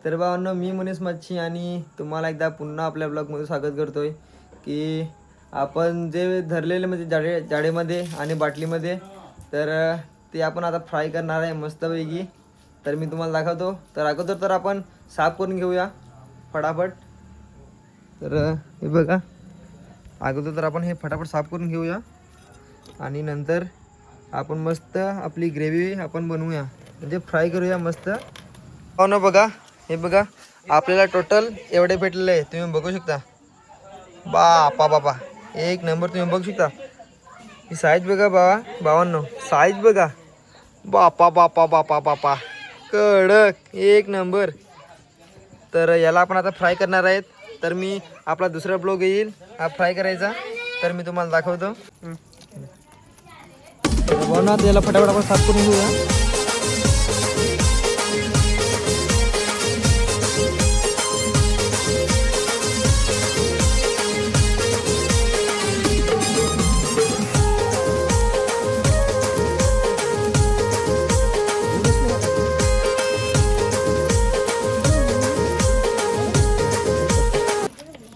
तर भावांनो, मी मुनीस मच्छी आणि तुम्हाला एकदा पुन्हा आपल्या ब्लॉगमध्ये स्वागत करतोय की आपण जे धरलेले म्हणजे जाळीमध्ये आणि बाटलीमध्ये, तर ते आपण आता फ्राय करणार आहे मस्तपैकी. तर मी तुम्हाला दाखवतो. तर अगोदर तर आपण साफ करून घेऊया फटाफट. तर हे बघा, अगोदर तर आपण हे फटाफट साफ करून घेऊया आणि नंतर आपण मस्त आपली ग्रेव्ही आपण बनवूया, म्हणजे फ्राय करूया मस्त. हो ना, बघा हे बघा, आपल्याला टोटल एवढे भेटलेले आहे, तुम्ही बघू शकता. बापा बाबा, एक नंबर. तुम्ही बघू शकता ही साईज बघा भावांनो, साईज बघा. बापा बापा बापा बापा, कडक एक नंबर. तर याला आपण आता फ्राय करणार आहेत. तर मी आपला दुसरा ब्लॉग येईल हा फ्राय करायचा, तर मी तुम्हाला दाखवतो. भावांनो, आता याला फटाफट आपण साफ करून घेऊया.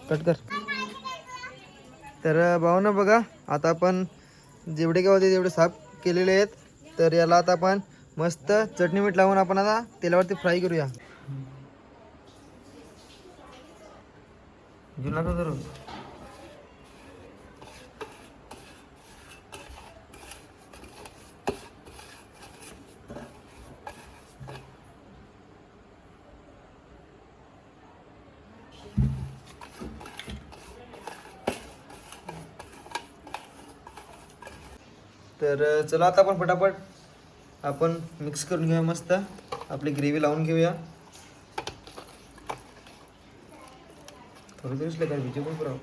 कट कर. तर भावांनो बघा, आता आपण जेवढे काय होते तेवढे साफ केलेले आहेत. तर याला आता आपण मस्त चटणी मीठ लावून आपण आता तेलावरती फ्राय करूया. जुना करू. तर चला आता आपण फटाफट आपण मिक्स करून घेऊया, मस्त आपली ग्रेव्ही लावून घेऊया. थोडं दिवस काय विजय पण करावं.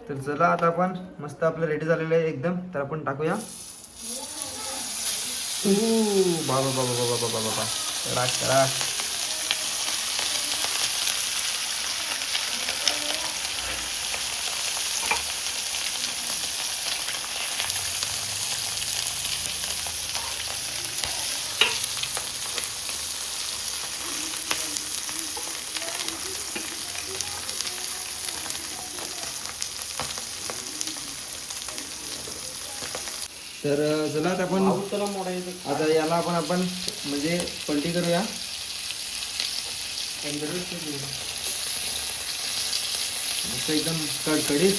तर चला आता आपण मस्त आपलं रेडी झालेलं आहे एकदम. तर आपण टाकूया. बाबा बाबा बाबा बाबा बाबा, करा करा. तर चला आता आपण आता याला आपण म्हणजे पलटी करूया. मस्त एकदम कडकडीत.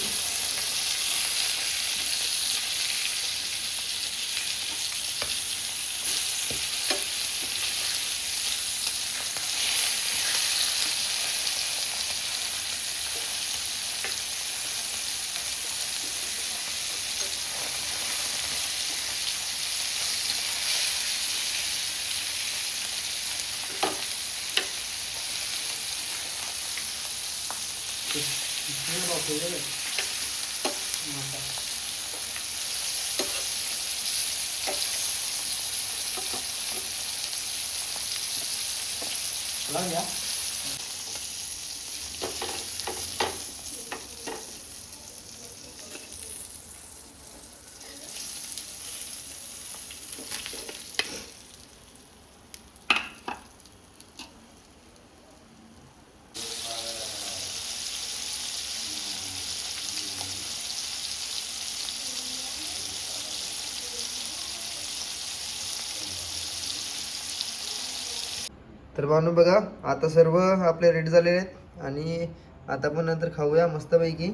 तर भावनो बघा, आता सर्व आपले रेडी झालेले आहेत आणि आता आपण नंतर खाऊया मस्तपैकी.